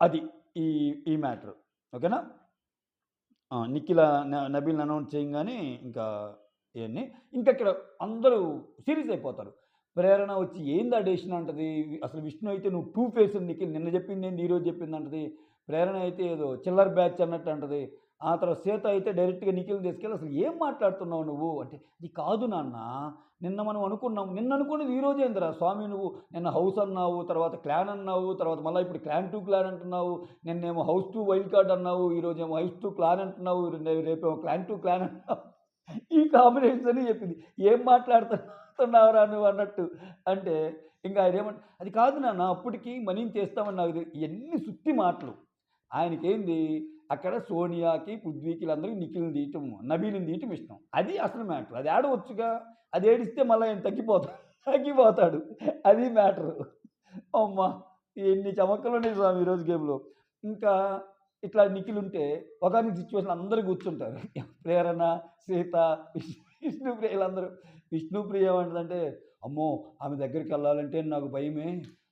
అది ఈ ఈ మ్యాటర్ ఓకేనా. నిఖిల్ నబీల్ని అనౌన్స్ చేయగానే ఇంకా ఇవన్నీ ఇంకా ఇక్కడ అందరూ సీరియస్ అయిపోతారు. ప్రేరణ వచ్చి ఏంది ఆ డెసిషన్ అంటది, అసలు విష్ణు అయితే నువ్వు 2 ఫేస్ నిఖిల్ నిన్న చెప్పింది ఏంది ఈరోజు చెప్పింది అంటది, ప్రేరణ అయితే ఏదో చిల్లర్ బ్యాచ్ అన్నట్టు అంటది. ఆ తర్వాత సీత అయితే డైరెక్ట్గా నిఖిల్ తీసుకెళ్ళి అసలు ఏం మాట్లాడుతున్నావు నువ్వు అంటే, ఇది కాదు నాన్న, నిన్న మనం అనుకున్నాం, నిన్న అనుకున్నది ఈ రోజు ఏందిరా స్వామి, నువ్వు నిన్న హౌస్ అన్నావు, తర్వాత క్లాన్ అన్నావు, తర్వాత మళ్ళీ ఇప్పుడు క్లాన్ 2 క్లాన్ అంటున్నావు, నిన్నేమో హౌస్ 2 వైల్డ్ కార్డ్ అన్నావు, ఈరోజేమో హౌస్ 2 క్లాన్ అంటున్నావు, రేపేమో క్లాన్ 2 క్లాన్ అంటున్నావు, ఈ కాంబినేషన్ అని చెప్పింది. ఏం మాట్లాడుతున్నావురా నువ్వు అన్నట్టు అంటే, ఇంకా ఆయన ఏమంటే అది కాదు నాన్న, అప్పటికి మనీని చేస్తామని నాకు ఇవన్నీ సుత్తి మాటలు. ఆయనకేంది అక్కడ సోనియాకి పృథ్వీకి వీళ్ళందరికీ నిఖిల్ని తీయటం నబీల్ని తీయటం ఇష్టం, అది అసలు మ్యాటర్. అది ఆడవచ్చుగా, అది ఏడిస్తే మళ్ళీ ఆయన తగ్గిపోతాడు, అది మ్యాటరు. అమ్మ ఎన్ని చమక్కలు ఉన్నాయి స్వామి ఈరోజు గేమ్లో. ఇంకా ఇట్లా నిఖిల్ ఉంటే ఒకరికి సిచ్యువేషన్ అందరూ కూర్చుంటారు, ప్రేరణ, సీత, విష్ణుప్రియ, వీళ్ళందరూ. విష్ణుప్రియ ఏమంటుందంటే, అమ్మో ఆమె దగ్గరికి వెళ్ళాలంటే నాకు భయమే,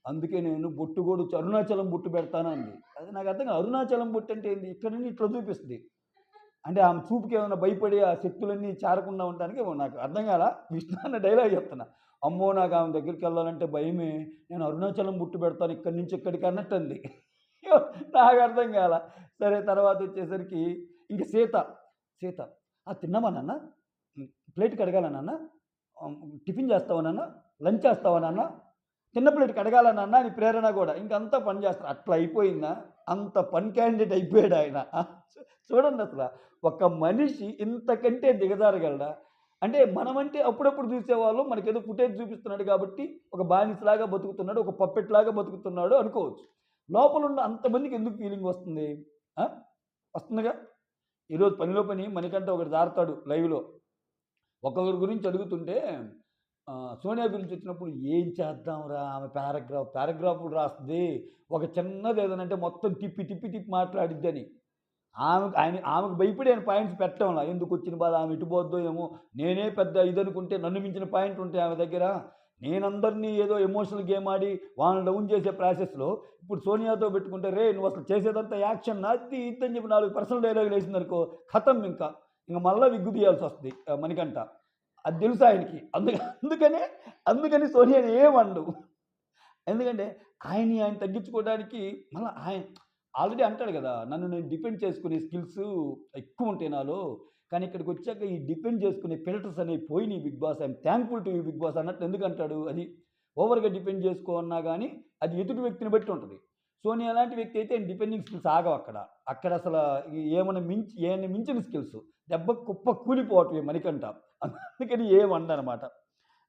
అందుకే నేను బొట్టు కూడా అరుణాచలం బొట్టు పెడతాను అంది. అది నాకు అర్థం కాదు, అరుణాచలం బొట్టు అంటే ఏంది, ఇక్కడ నుండి ఇట్లా చూపిస్తుంది అంటే ఆమె చూపుకి ఏమైనా భయపడి ఆ శక్తులన్నీ చేరకుండా ఉండడానికి నాకు అర్థం కాల. విష్ణు అన్న డైలాగ్ చెప్తున్నా, అమ్మో నాకు ఆమె దగ్గరికి వెళ్ళాలంటే భయమే, నేను అరుణాచలం బొట్టు పెడతాను ఇక్కడి నుంచి ఇక్కడికి అన్నట్టు అంది. నాకు అర్థం కాల. సరే తర్వాత వచ్చేసరికి ఇంక సీత తిన్నావా నాన్న, ప్లేట్ కడగాల నాన్న, టిఫిన్ చేస్తావా నాన్న, లంచ్ చేస్తావా నాన్న, చిన్న ప్లేట్ కడగాల నాన్న అని ప్రేరణ కూడా ఇంకంతా పని చేస్తారు. అట్లా అయిపోయిందా, అంత పని క్యాండిడేట్ అయిపోయాడు ఆయన. చూడండి అసలు ఒక మనిషి ఇంతకంటే దిగజారగలడా అంటే, మనమంటే అప్పుడప్పుడు చూసేవాళ్ళు మనకేదో ఫుటేజ్ చూపిస్తున్నాడు కాబట్టి ఒక బానిసలాగా బతుకుతున్నాడు, ఒక పప్పెట్ లాగా బతుకుతున్నాడు అనుకోవచ్చు. లోపల ఉన్న అంతమందికి ఎందుకు ఫీలింగ్ వస్తుంది, వస్తుందిగా. ఈరోజు పనిలో పని మనకంటే ఒకటి జారుతాడు లైవ్లో, ఒక్కొక్కరి గురించి అడుగుతుంటే సోనియా గురించి వచ్చినప్పుడు ఏం చేద్దాంరా, ఆమె పారాగ్రాఫ్లు రాస్తుంది, ఒక చిన్నది ఏదనంటే మొత్తం తిప్పి మాట్లాడిద్దని. ఆమెకు భయపడి ఆయన పాయింట్స్ పెట్టడంలా, ఎందుకు వచ్చిన బాధ, ఆమె ఇటుపోద్దో ఏమో, నేనే పెద్ద ఇదనుకుంటే నన్ను మించిన పాయింట్ ఉంటాయి ఆమె దగ్గర, నేనందరినీ ఏదో ఎమోషనల్ గేమ్ ఆడి వాళ్ళని డౌన్ చేసే ప్రాసెస్లో ఇప్పుడు సోనియాతో పెట్టుకుంటే, రే నువ్వు అసలు చేసేదంతా యాక్షన్ అది ఇద్దని చెప్పి 4 పర్సనల్ డైలాగులు వేసిందనుకో ఖతం, ఇంకా మళ్ళీ విగ్గు తీయాల్సి వస్తుంది మణికంఠ. అది తెలుసు ఆయనకి, అందుకని సోనియాని ఏమండు. ఎందుకంటే ఆయన తగ్గించుకోవడానికి మళ్ళీ ఆయన ఆల్రెడీ అంటాడు కదా, నన్ను నేను డిపెండ్ చేసుకునే స్కిల్స్ ఎక్కువ ఉంటాయి నాలో, కానీ ఇక్కడికి వచ్చాక ఈ డిపెండ్ చేసుకునే ఫిల్టర్స్ అనేవి పోయినాయి Big Boss, I'm thankful to you Big Boss అన్నట్టు ఎందుకు అంటాడు. అది ఓవర్గా డిపెండ్ చేసుకోన్నా కానీ అది ఎదుటి వ్యక్తిని బట్టి ఉంటుంది. సోనియా లాంటి వ్యక్తి అయితే డిపెండింగ్ స్కిల్స్ ఆగవు అక్కడ అసలు ఏమైనా మించిన స్కిల్స్ దెబ్బ కుప్ప కూలిపోవటమే మణికంఠ, అందుకని ఏమన్నమాట.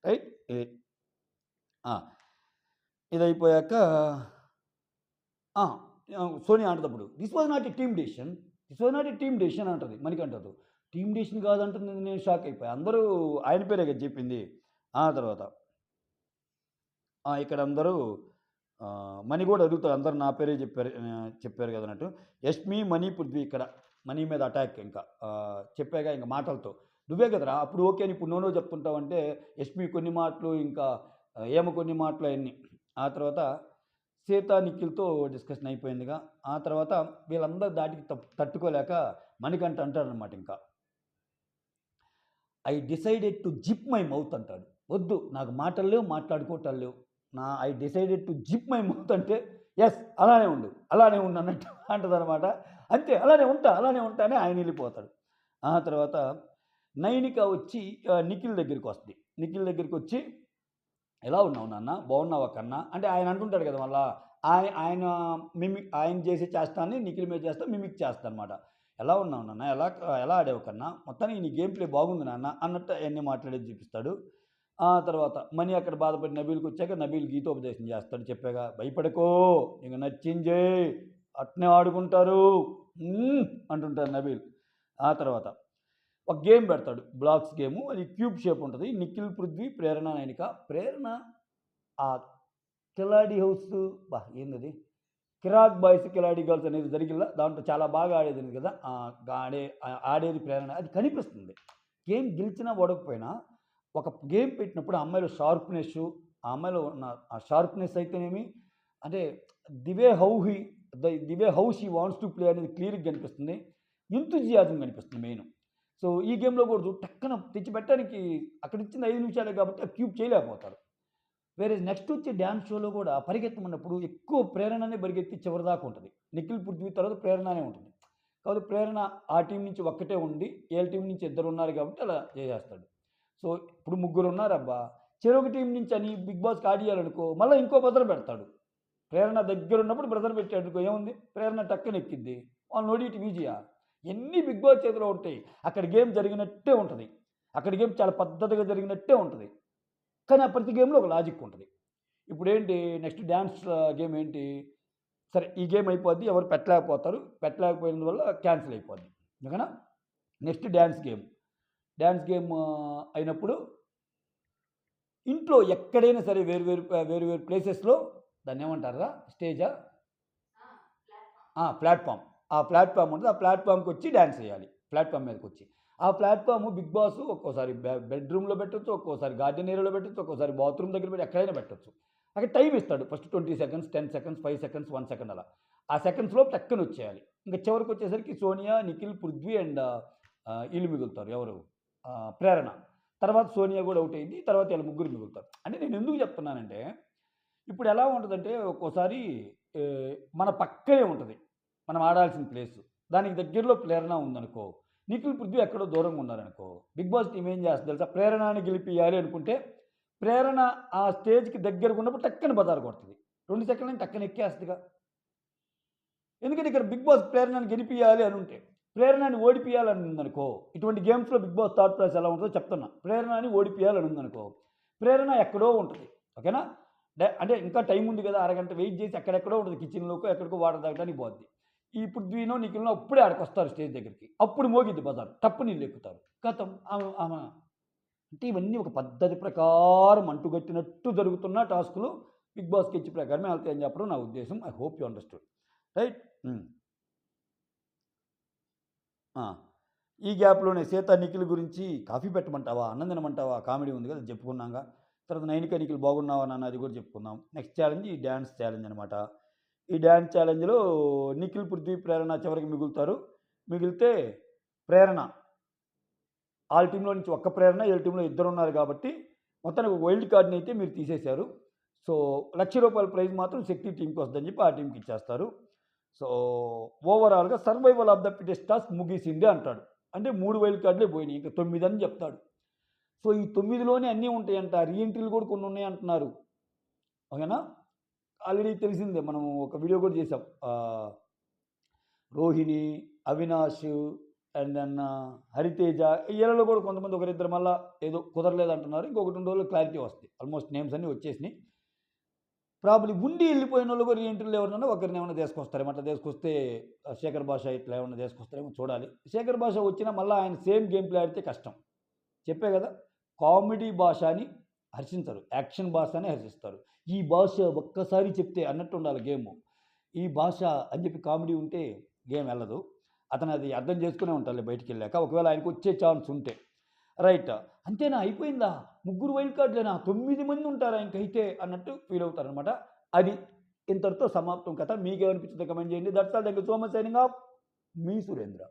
రైట్, ఇది అయిపోయాక సోనియా అంటప్పుడు this was not a team decision అంటుంది మణికంఠతో. టీమ్ డెసిషన్ కాదంటుంది, నేను షాక్ అయిపోయా. అందరూ ఆయన పేరే కదా చెప్పింది. ఆ తర్వాత ఇక్కడ అందరూ మనీ కూడా అడుగుతారు, అందరు నా పేరే చెప్పారు కదా అన్నట్టు. యష్మి, మనీ, పృథ్వీ ఇక్కడ మనీ మీద అటాక్ ఇంకా చెప్పాక ఇంకా మాటలతో, నువ్వే కదరా అప్పుడు ఓకే అని ఇప్పుడు నోనో చెప్తుంటావంటే, యష్మి కొన్ని మాటలు ఇంకా ఏమో కొన్ని మాటలు అవన్నీ. ఆ తర్వాత సీత నిఖిల్తో డిస్కషన్ అయిపోయిందిగా. ఆ తర్వాత వీళ్ళందరూ దాటికి తట్టుకోలేక మణికంఠ అంటాడనమాట, ఇంకా I decided to zip my mouth అంటాడు. వద్దు నాకు మాటలు లేవు, మాట్లాడుకోవటాలు లేవు, I decided to zip my mouth అంటే ఎస్ అలానే ఉండు అన్నట్టు అంటదనమాట. అంతే అలానే ఉంటా అని ఆయన వెళ్ళిపోతాడు. ఆ తర్వాత నైనిక వచ్చి నిఖిల్ దగ్గరికి వస్తుంది. నిఖిల్ దగ్గరికి వచ్చి ఎలా ఉన్నావు నాన్న బాగున్నావా కన్నా అంటే ఆయన అంటుంటాడు కదా మళ్ళా ఆయన ఆయన చేసే చేస్తాన్ని నిఖిల్ మీద చేస్తా మిమిక్ చేస్తా అనమాట. ఎలా ఉన్నావు నాన్న ఎలా ఆడావు కన్నా మొత్తానికి నీ గేమ్ ప్లే బాగుంది నాన్న అన్నట్టు అవన్నీ మాట్లాడేది చూపిస్తాడు. ఆ తర్వాత మనీ అక్కడ బాధపడి నబీల్కి వచ్చాక నబీల్ గీతోపదేశం చేస్తాడు. చెప్పాగా భయపడకో నీకు నచ్చిందే అట్నే ఆడుకుంటారు అంటుంటాడు నబీల్. ఆ తర్వాత ఒక గేమ్ పెడతాడు బ్లాక్స్ గేము. అది క్యూబ్ షేప్ ఉంటుంది. నిఖిల్, పృథ్వీ, ప్రేరణ, నైనిక. ప్రేరణ ఆ కిలాడి హౌస్ ఏంది కిరాక్ బాయ్స్ కిలాడి గర్ల్స్ అనేది జరిగిల్లా దాంట్లో చాలా బాగా ఆడేది కదా ఆడేది ప్రేరణ అది కనిపిస్తుంది. గేమ్ గెలిచినా ఓడకపోయినా ఒక గేమ్ పెట్టినప్పుడు ఆ అమ్మాయిలో షార్ప్నెస్ ఆ అమ్మాయిలో ఉన్న ఆ షార్ప్నెస్ అయితేనేమి అంటే the way how she wants to play అనేది క్లియర్గా కనిపిస్తుంది. ఎంతూజియాజం కనిపిస్తుంది మెయిన్. సో ఈ గేమ్లో కూడా టక్కన తెచ్చిపెట్టడానికి అక్కడ ఇచ్చిన 5 నిమిషాలే కాబట్టి ఆ క్యూబ్ చేయలేకపోతారు. వేరే నెక్స్ట్ వచ్చే డ్యాన్స్ షోలో కూడా పరిగెత్తమన్నప్పుడు ఎక్కువ ప్రేరణనే పరిగెత్తి చివరిదాకా ఉంటుంది. నిఖిల్, పృథ్వీ తర్వాత ప్రేరణనే ఉంటుంది. కాబట్టి ప్రేరణ ఆ టీం నుంచి ఒక్కటే ఉండి ఏళ్ళ టీం నుంచి 2 ఉన్నారు కాబట్టి అలా చేసేస్తాడు. సో ఇప్పుడు 3 ఉన్నారబ్బా చెరొక టీం నుంచి అని బిగ్ బాస్కి ఆడియాలనుకో మళ్ళీ ఇంకో బ్రదర్ పెడతాడు. ప్రేరణ దగ్గర ఉన్నప్పుడు బ్రదర్ పెట్టాడు అనుకో ఏముంది ప్రేరణ టక్కన ఎక్కిద్ది వాళ్ళు నోడిటి ఈజీయా. ఎన్ని బిగ్ బాస్ చేతిలో ఉంటాయి. అక్కడ గేమ్ జరిగినట్టే ఉంటుంది. అక్కడ గేమ్ చాలా పద్ధతిగా జరిగినట్టే ఉంటుంది. కానీ ఆ ప్రతి గేమ్లో ఒక లాజిక్ ఉంటుంది. ఇప్పుడు ఏంటి నెక్స్ట్ డ్యాన్స్ గేమ్ ఏంటి సరే ఈ గేమ్ అయిపోద్ది ఎవరు పెట్టలేకపోయినందువల్ల క్యాన్సిల్ అయిపోద్ది. ఓకేనా నెక్స్ట్ డ్యాన్స్ గేమ్ అయినప్పుడు ఇంట్లో ఎక్కడైనా సరే వేరు ప్లేసెస్లో దాన్ని ఏమంటారా స్టేజా ప్లాట్ఫామ్ ఆ ప్లాట్ఫామ్ ఉంటుంది. ఆ ప్లాట్ఫామ్కి వచ్చి డ్యాన్స్ చేయాలి. ప్లాట్ఫామ్ మీదకి వచ్చి ఆ ప్లాట్ఫామ్ బిగ్ బాస్ ఒక్కోసారి బెడ్రూమ్లో పెట్టచ్చు, ఒక్కోసారి గార్డెన్ ఏరియాలో పెట్టచ్చు, ఒక్కోసారి బాత్రూమ్ దగ్గర పెట్టి ఎక్కడైనా పెట్టచ్చు. అక్కడ టైం ఇస్తాడు. First 20 seconds, 10 seconds, 5 seconds, 1 second అలా ఆ సెకండ్స్లో టక్కన వచ్చేయాలి. ఇంకా చివరికి వచ్చేసరికి సోనియా, నిఖిల్, పృథ్వీ అండ్ వీళ్ళు మిగులుతారు. ఎవరు ప్రేరణ. తర్వాత సోనియా కూడా అవుట్ అయింది. తర్వాత వీళ్ళు 3 మిగులుతారు. అంటే నేను ఎందుకు చెప్తున్నానంటే ఇప్పుడు ఎలా ఉంటుందంటే ఒక్కోసారి మన పక్కనే ఉంటుంది మనం ఆడాల్సిన ప్లేసు. దానికి దగ్గరలో ప్రేరణ ఉందనుకో నిఖిల్, పృథ్వీ ఎక్కడో దూరంగా ఉన్నారనుకో బిగ్ బాస్ టీం ఏం చేస్తుంది తెలుసా ప్రేరణని గెలిపియాలి అనుకుంటే ప్రేరణ ఆ స్టేజ్కి దగ్గరకు ఉన్నప్పుడు టక్కన బజారు కొడుతుంది. 2 సెకండ్లని టక్కన ఎక్కేస్తుందిగా. ఎందుకంటే ఇక్కడ బిగ్ బాస్ ప్రేరణని గెలిపియాలి అని ఉంటే ప్రేరణని ఓడిపియాలని ఉందనుకో ఇటువంటి గేమ్స్లో బిగ్ బాస్ థర్డ్ ప్లేస్ ఎలా ఉంటుందో చెప్తున్నా. ప్రేరణని ఓడిపియాలని ఉందనుకో ప్రేరణ ఎక్కడో ఉంటుంది. ఓకేనా అంటే ఇంకా టైం ఉంది కదా అరగంట వెయిట్ చేసి ఎక్కడెక్కడో ఉంటుంది కిచెన్లోకి ఎక్కడికో వాటర్ తాగడానికి పోద్ది. ఈ పృథ్వీనో నిఖిల్నో అప్పుడే ఆడికి వస్తారు స్టేజ్ దగ్గరికి. అప్పుడు మోగిద్ది బజార్ టప్పు నీళ్ళు ఎక్కుతారు గతం ఆమె అంటే ఇవన్నీ ఒక పద్ధతి ప్రకారం అంటుగట్టినట్టు జరుగుతున్న టాస్కులు బిగ్ బాస్ స్కెచ్ ప్రకారమే వెళ్తాయని చెప్పడం నా ఉద్దేశం. I hope you understood right. ఈ గ్యాప్లోనే సీత నిఖిల్ గురించి కాఫీ పెట్టమంటావా అన్నం తినమంటావా కామెడీ ఉంది కదా చెప్పుకున్నాగా. తర్వాత నైనిక నిఖిల్ బాగున్నావా నాన్న అది కూడా చెప్పుకుందాం. నెక్స్ట్ ఛాలెంజ్ ఈ డ్యాన్స్ ఛాలెంజ్ అనమాట. ఈ డ్యాన్స్ ఛాలెంజ్లో నిఖిల్, పృథ్వీ, ప్రేరణ చివరికి మిగిలితే ప్రేరణ వాళ్ళ టీంలో నుంచి ఒక్క ప్రేరణ వీళ్ళ టీంలో 2 ఉన్నారు కాబట్టి మొత్తానికి వైల్డ్ కార్డ్ని అయితే మీరు తీసేశారు. సో ₹1,00,000 ప్రైజ్ మాత్రం శక్తి టీంకి వస్తుందని చెప్పి ఆ టీంకి ఇచ్చేస్తారు. సో ఓవరాల్గా survival of the fittest task ముగిసింది అంటాడు. అంటే 3 వైల్డ్ కార్డులే పోయినాయి ఇంకా 9 అని చెప్తాడు. సో ఈ 9లోనే అన్నీ ఉంటాయంట. రీఎంట్రీలు కూడా కొన్ని ఉన్నాయి అంటున్నారు. ఓకేనా ఆల్రెడీ తెలిసిందే మనం ఒక వీడియో కూడా చేసాం. రోహిణి, అవినాష్ అండ్ దెన్ హరితేజ వీళ్ళలో కూడా కొంతమంది ఒకరిద్దరు మళ్ళీ ఏదో కుదరలేదు అంటున్నారు. ఇంకొకటి 2 రోజులు క్లారిటీ వస్తాయి. ఆల్మోస్ట్ నేమ్స్ అన్నీ వచ్చేసినాయి. ప్రాబ్లీ ఉండి వెళ్ళిపోయిన వాళ్ళు కూడా రీఎంట్రీలు ఎవరినన్నా ఒకరిని ఏమైనా తీసుకొస్తారేమో. అట్లా తీసుకొస్తే శేఖర్ భాష ఇట్లా ఏమైనా తీసుకొస్తారేమో చూడాలి. శేఖర్ భాష వచ్చినా మళ్ళీ ఆయన సేమ్ గేమ్ ప్లే ఆడితే కష్టం. చెప్పే కదా కామెడీ భాష అని హర్షించరు, యాక్షన్ భాష అని హర్షిస్తారు. ఈ భాష ఒక్కసారి చెప్తే అన్నట్టు ఉండాలి గేమ్. ఈ భాష అని చెప్పి కామెడీ ఉంటే గేమ్ వెళ్ళదు. అతను అది అర్థం చేసుకునే ఉంటాడు బయటికి వెళ్ళాక ఒకవేళ ఆయనకు వచ్చే ఛాన్స్ ఉంటే. రైట్ అంతేనా అయిపోయిందా 3 వైల్డ్ కార్డులేనా 9 మంది ఉంటారా ఇంకైతే అన్నట్టు ఫీల్ అవుతారనమాట. అది ఇంతటితో సమాప్తం కథ. మీకేమనిపించిందో కమెంట్ చేయండి. That's all. Thank you so much. Signing off me Surendra.